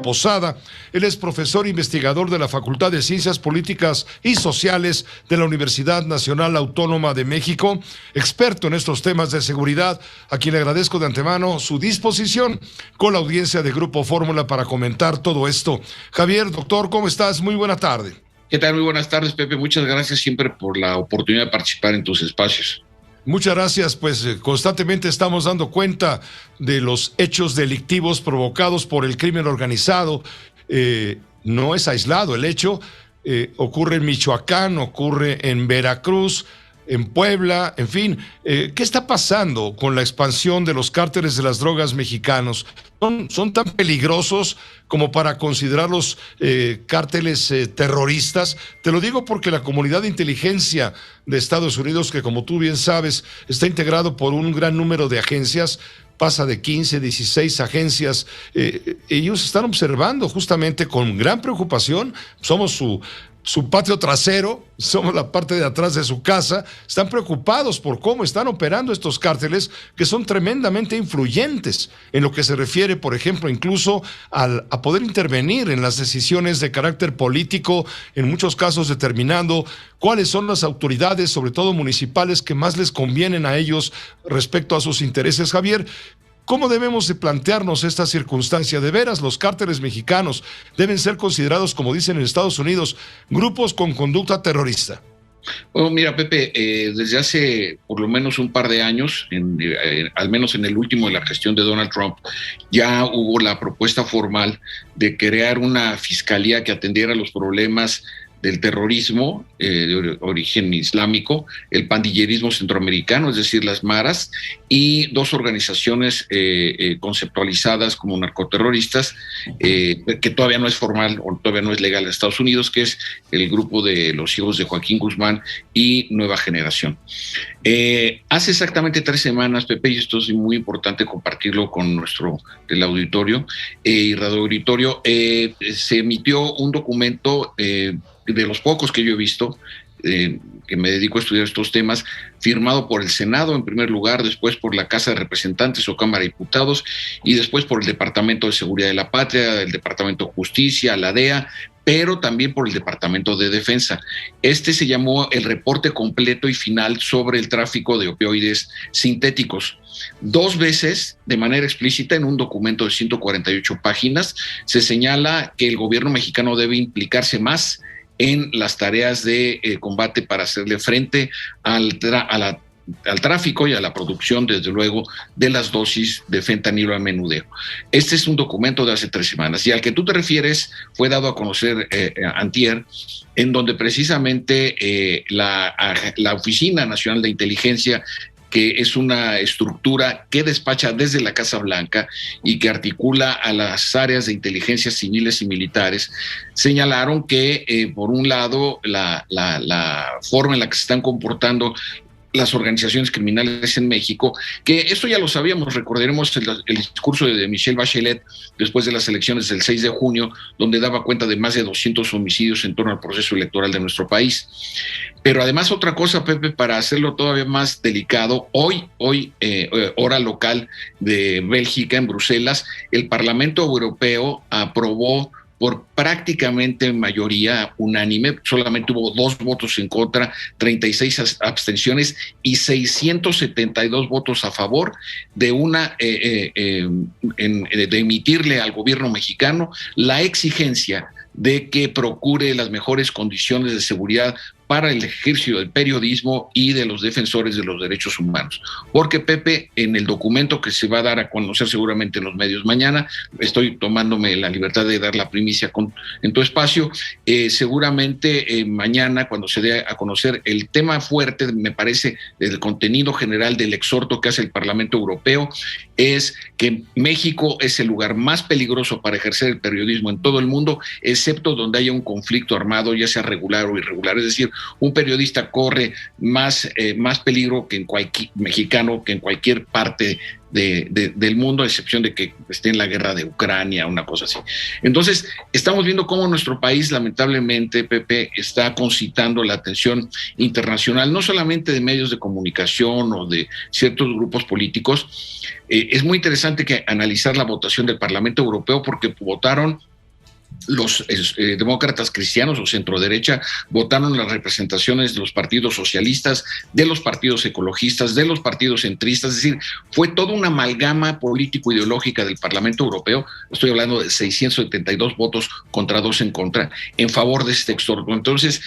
Posada. Él es profesor investigador de la Facultad de Ciencias Políticas y Sociales de la Universidad Nacional Autónoma de México, experto en estos temas de seguridad, a quien le agradezco de antemano su disposición con la audiencia de Grupo Fórmula para comentar todo esto. Javier, doctor, ¿cómo estás? Muy buena tarde. ¿Qué tal? Muy buenas tardes, Pepe. Muchas gracias siempre por la oportunidad de participar en tus espacios. Muchas gracias, pues constantemente estamos dando cuenta de los hechos delictivos provocados por el crimen organizado. No es aislado el hecho, ocurre en Michoacán, ocurre en Veracruz, en Puebla, en fin. ¿Qué está pasando con la expansión de los cárteles de las drogas mexicanos? ¿Son tan peligrosos como para considerarlos cárteles terroristas? Te lo digo porque la comunidad de inteligencia de Estados Unidos, que como tú bien sabes, está integrado por un gran número de agencias, pasa de 15, 16 agencias, ellos están observando justamente con gran preocupación. Somos su patio trasero, somos la parte de atrás de su casa. Están preocupados por cómo están operando estos cárteles, que son tremendamente influyentes en lo que se refiere, por ejemplo, incluso a poder intervenir en las decisiones de carácter político, en muchos casos determinando cuáles son las autoridades, sobre todo municipales, que más les convienen a ellos respecto a sus intereses. Javier, ¿cómo debemos de plantearnos esta circunstancia? ¿De veras los cárteles mexicanos deben ser considerados, como dicen en Estados Unidos, grupos con conducta terrorista? Bueno, mira, Pepe, desde hace por lo menos un par de años, al menos en el último de la gestión de Donald Trump, ya hubo la propuesta formal de crear una fiscalía que atendiera los problemas del terrorismo de origen islámico, el pandillerismo centroamericano, es decir, las maras, y dos organizaciones conceptualizadas como narcoterroristas, que todavía no es formal o todavía no es legal en Estados Unidos, que es el grupo de los hijos de Joaquín Guzmán y Nueva Generación. Hace exactamente 3 semanas, Pepe, y esto es muy importante compartirlo con el auditorio y radio auditorio, se emitió un documento de los pocos que yo he visto, que me dedico a estudiar estos temas, firmado por el Senado en primer lugar, después por la Casa de Representantes o Cámara de Diputados, y después por el Departamento de Seguridad de la Patria, el Departamento de Justicia, la DEA, pero también por el Departamento de Defensa. Este se llamó el reporte completo y final sobre el tráfico de opioides sintéticos. 2 veces, de manera explícita, en un documento de 148 páginas, se señala que el gobierno mexicano debe implicarse más en las tareas de combate para hacerle frente al tráfico y a la producción, desde luego, de las dosis de fentanilo a menudeo. Este es un documento de hace 3 semanas, y al que tú te refieres fue dado a conocer antier, en donde precisamente la Oficina Nacional de Inteligencia, que es una estructura que despacha desde la Casa Blanca y que articula a las áreas de inteligencia civiles y militares, señalaron que, por un lado, la forma en la que se están comportando las organizaciones criminales en México, que esto ya lo sabíamos, recordaremos el discurso de Michelle Bachelet después de las elecciones del 6 de junio, donde daba cuenta de más de 200 homicidios en torno al proceso electoral de nuestro país. Pero además, otra cosa, Pepe, para hacerlo todavía más delicado, hoy hora local de Bélgica, en Bruselas, el Parlamento Europeo aprobó por prácticamente mayoría unánime, solamente hubo 2 votos en contra, 36 abstenciones y 672 votos a favor de de emitirle al gobierno mexicano la exigencia de que procure las mejores condiciones de seguridad para el ejercicio del periodismo y de los defensores de los derechos humanos. Porque, Pepe, en el documento que se va a dar a conocer seguramente en los medios mañana, estoy tomándome la libertad de dar la primicia en tu espacio, seguramente mañana, cuando se dé a conocer el tema fuerte, me parece, del contenido general del exhorto que hace el Parlamento Europeo, es que México es el lugar más peligroso para ejercer el periodismo en todo el mundo, excepto donde haya un conflicto armado, ya sea regular o irregular. Es decir, un periodista corre más peligro que mexicano que en cualquier parte del mundo, a excepción de que esté en la guerra de Ucrania, una cosa así. Entonces, estamos viendo cómo nuestro país, lamentablemente, Pepe, está concitando la atención internacional, no solamente de medios de comunicación o de ciertos grupos políticos. Es muy interesante analizar la votación del Parlamento Europeo, porque votaron los demócratas cristianos o centroderecha votaron las representaciones de los partidos socialistas, de los partidos ecologistas, de los partidos centristas, es decir, fue toda una amalgama político-ideológica del Parlamento Europeo. Estoy hablando de 672 votos contra 2 en contra, en favor de este texto. Entonces,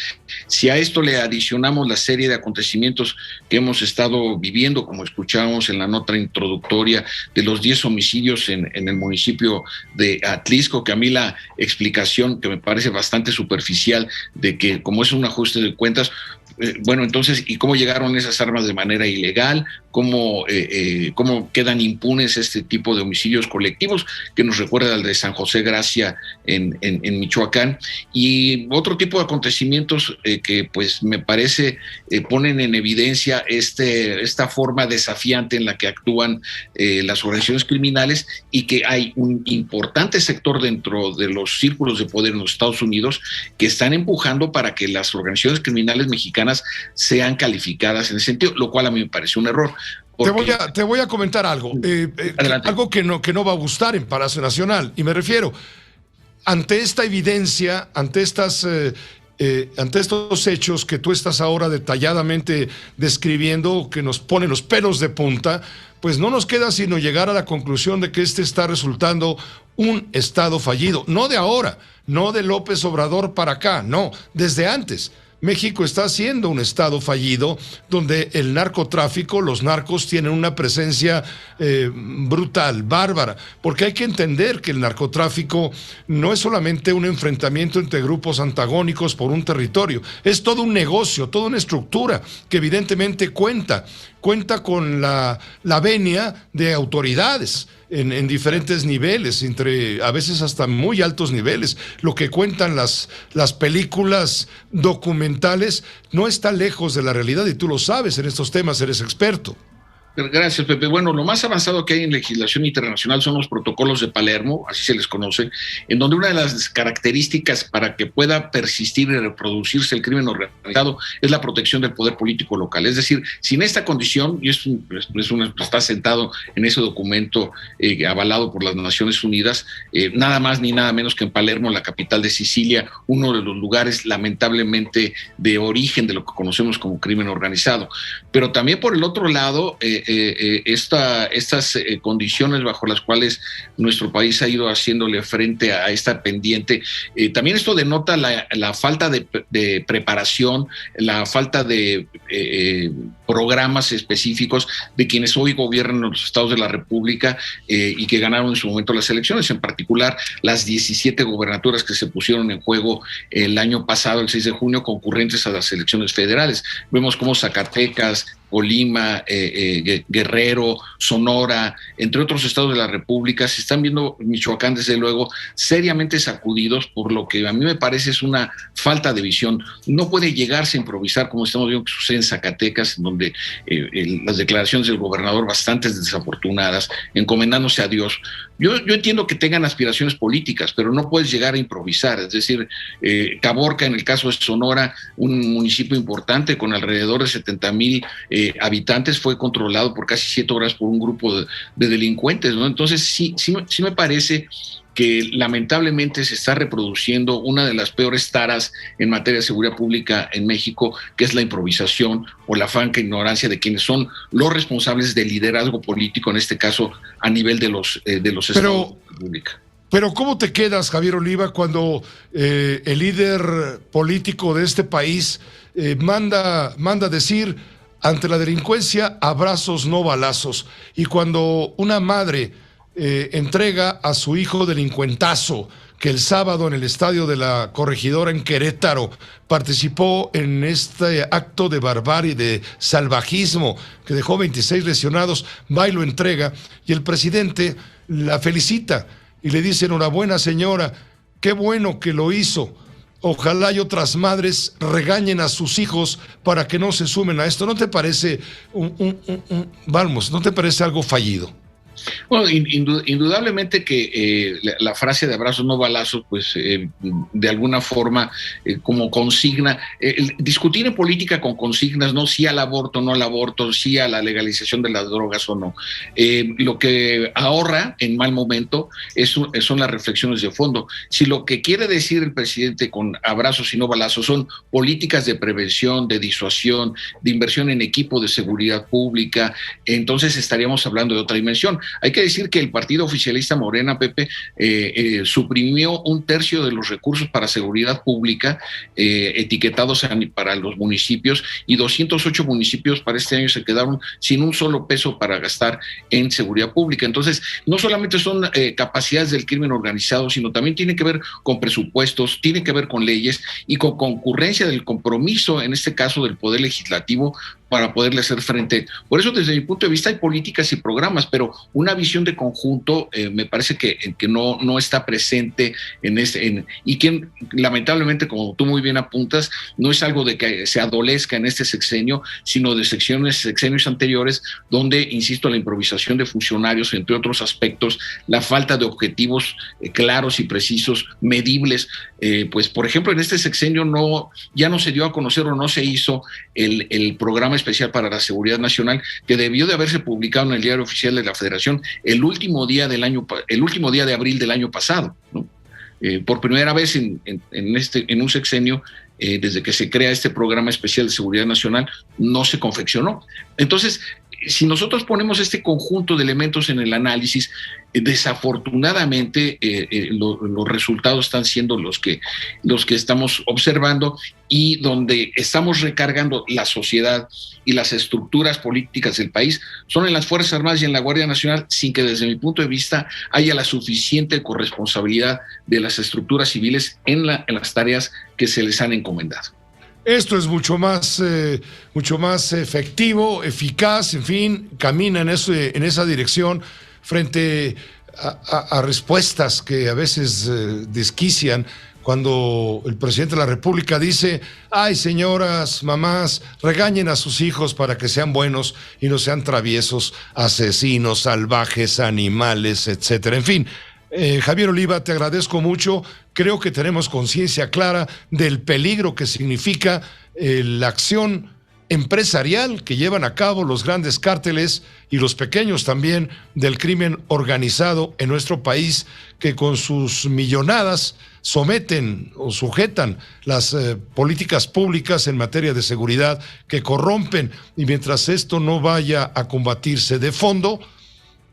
si a esto le adicionamos la serie de acontecimientos que hemos estado viviendo, como escuchábamos en la nota introductoria, de los 10 homicidios en el municipio de Atlisco, que a mí la explicación que me parece bastante superficial de que como es un ajuste de cuentas, bueno, entonces, ¿y cómo llegaron esas armas de manera ilegal? ¿Cómo quedan impunes este tipo de homicidios colectivos? Que nos recuerda al de San José Gracia en Michoacán. Y otro tipo de acontecimientos que pues me parece ponen en evidencia esta forma desafiante en la que actúan las organizaciones criminales, y que hay un importante sector dentro de los círculos de poder en los Estados Unidos que están empujando para que las organizaciones criminales mexicanas sean calificadas en ese sentido, lo cual a mí me parece un error. Te voy a comentar algo, algo que no va a gustar en Palacio Nacional, y me refiero, ante esta evidencia, ante estos hechos que tú estás ahora detalladamente describiendo, que nos ponen los pelos de punta, pues no nos queda sino llegar a la conclusión de que este está resultando un Estado fallido, no de ahora, no de López Obrador para acá, no, desde antes. México está siendo un estado fallido donde el narcotráfico, los narcos tienen una presencia brutal, bárbara, porque hay que entender que el narcotráfico no es solamente un enfrentamiento entre grupos antagónicos por un territorio, es todo un negocio, toda una estructura que evidentemente cuenta con la venia de autoridades en diferentes niveles, a veces hasta muy altos niveles. Lo que cuentan las películas documentales no está lejos de la realidad, y tú lo sabes, en estos temas eres experto. Gracias, Pepe. Bueno, lo más avanzado que hay en legislación internacional son los protocolos de Palermo, así se les conoce, en donde una de las características para que pueda persistir y reproducirse el crimen organizado es la protección del poder político local. Es decir, sin esta condición, y está sentado en ese documento avalado por las Naciones Unidas, nada más ni nada menos que en Palermo, la capital de Sicilia, uno de los lugares lamentablemente de origen de lo que conocemos como crimen organizado. Pero también por el otro lado, estas condiciones bajo las cuales nuestro país ha ido haciéndole frente a esta pendiente, también esto denota la falta de preparación, la falta de programas específicos de quienes hoy gobiernan los estados de la República y que ganaron en su momento las elecciones, en particular las 17 gobernaturas que se pusieron en juego el año pasado, el 6 de junio, concurrentes a las elecciones federales. Vemos cómo Zacatecas, Colima, Guerrero, Sonora, entre otros estados de la República, se están viendo, Michoacán desde luego, seriamente sacudidos por lo que a mí me parece es una falta de visión. No puede llegarse a improvisar, como estamos viendo que sucede en Zacatecas, en donde las declaraciones del gobernador bastante desafortunadas, encomendándose a Dios. Yo entiendo que tengan aspiraciones políticas, pero no puedes llegar a improvisar. Es decir, Caborca, en el caso de Sonora, un municipio importante con alrededor de 70,000 habitantes, fue controlado por casi 7 horas por un grupo de delincuentes, ¿no? Entonces sí me parece que lamentablemente se está reproduciendo una de las peores taras en materia de seguridad pública en México, que es la improvisación o la franca ignorancia de quienes son los responsables del liderazgo político, en este caso a nivel de los estados de la República. Pero ¿cómo te quedas, Javier Oliva, cuando el líder político de este país manda decir: ante la delincuencia, abrazos, no balazos? Y cuando una madre entrega a su hijo delincuentazo, que el sábado en el estadio de la Corregidora en Querétaro participó en este acto de barbarie, de salvajismo, que dejó 26 lesionados, va y lo entrega, y el presidente la felicita y le dice: enhorabuena, señora, qué bueno que lo hizo. Ojalá y otras madres regañen a sus hijos para que no se sumen a esto. ¿No te parece no te parece algo fallido? Bueno, indudablemente que la frase de abrazos no balazos, pues de alguna forma como consigna, discutir en política con consignas, no sí al aborto, no al aborto, sí a la legalización de las drogas o no. Lo que ahorra en mal momento son las reflexiones de fondo. Si lo que quiere decir el presidente con abrazos y no balazos son políticas de prevención, de disuasión, de inversión en equipo de seguridad pública, entonces estaríamos hablando de otra dimensión. Hay que decir que el partido oficialista Morena, Pepe, suprimió 1/3 de los recursos para seguridad pública etiquetados para los municipios, y 208 municipios para este año se quedaron sin un solo peso para gastar en seguridad pública. Entonces, no solamente son capacidades del crimen organizado, sino también tiene que ver con presupuestos, tiene que ver con leyes y con concurrencia del compromiso, en este caso del Poder Legislativo, para poderle hacer frente. Por eso, desde mi punto de vista, hay políticas y programas, pero una visión de conjunto me parece que no está presente y que lamentablemente, como tú muy bien apuntas, no es algo de que se adolezca en este sexenio, sino de sexenios anteriores, donde, insisto, la improvisación de funcionarios, entre otros aspectos, la falta de objetivos claros y precisos, medibles, pues por ejemplo, en este sexenio ya no se dio a conocer o no se hizo el programa especial para la seguridad nacional, que debió de haberse publicado en el Diario Oficial de la Federación el último día de abril del año pasado, ¿no? Por primera vez en un sexenio, desde que se crea este programa especial de seguridad nacional, no se confeccionó. Entonces, si nosotros ponemos este conjunto de elementos en el análisis, desafortunadamente los resultados están siendo los que estamos observando, y donde estamos recargando la sociedad y las estructuras políticas del país son en las Fuerzas Armadas y en la Guardia Nacional, sin que desde mi punto de vista haya la suficiente corresponsabilidad de las estructuras civiles en las tareas que se les han encomendado. Esto es mucho más efectivo, eficaz, en fin, camina en esa dirección frente a respuestas que a veces desquician cuando el presidente de la República dice: ay, señoras, mamás, regañen a sus hijos para que sean buenos y no sean traviesos, asesinos, salvajes, animales, etcétera. En fin, Javier Oliva, te agradezco mucho. Creo que tenemos conciencia clara del peligro que significa la acción empresarial que llevan a cabo los grandes cárteles y los pequeños también del crimen organizado en nuestro país, que con sus millonadas someten o sujetan las políticas públicas en materia de seguridad, que corrompen, y mientras esto no vaya a combatirse de fondo,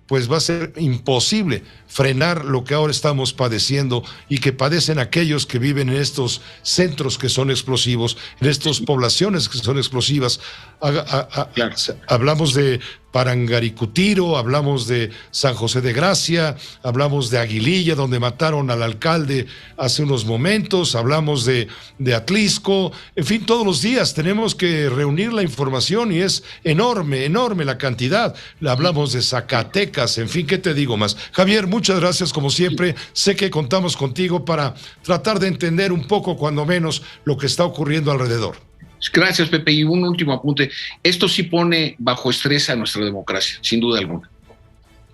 pues va a ser imposible frenar lo que ahora estamos padeciendo y que padecen aquellos que viven en estos centros que son explosivos, en estas poblaciones que son explosivas. Claro. Hablamos de Parangaricutiro, hablamos de San José de Gracia, hablamos de Aguililla, donde mataron al alcalde hace unos momentos, hablamos de Atlisco. En fin, todos los días tenemos que reunir la información y es enorme la cantidad. Hablamos de Zacatecas, en fin, ¿qué te digo más? Javier, muchas gracias como siempre. Sé que contamos contigo para tratar de entender un poco, cuando menos, lo que está ocurriendo alrededor. Gracias, Pepe. Y un último apunte. Esto sí pone bajo estrés a nuestra democracia, sin duda alguna.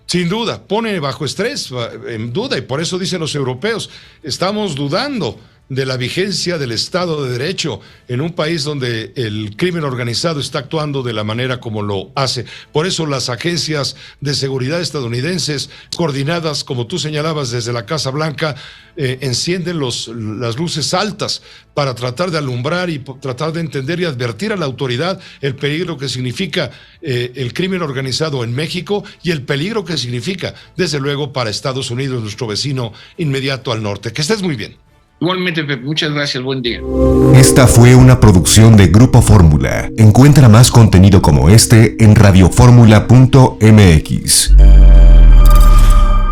Sin duda, pone bajo estrés, en duda, y por eso dicen los europeos, estamos dudando de la vigencia del Estado de Derecho en un país donde el crimen organizado está actuando de la manera como lo hace. Por eso las agencias de seguridad estadounidenses, coordinadas, como tú señalabas, desde la Casa Blanca, encienden las luces altas para tratar de alumbrar y tratar de entender y advertir a la autoridad el peligro que significa el crimen organizado en México, y el peligro que significa, desde luego, para Estados Unidos, nuestro vecino inmediato al norte. Que estés muy bien. Igualmente, Pepe, muchas gracias, buen día. Esta fue una producción de Grupo Fórmula. Encuentra más contenido como este en radioformula.mx.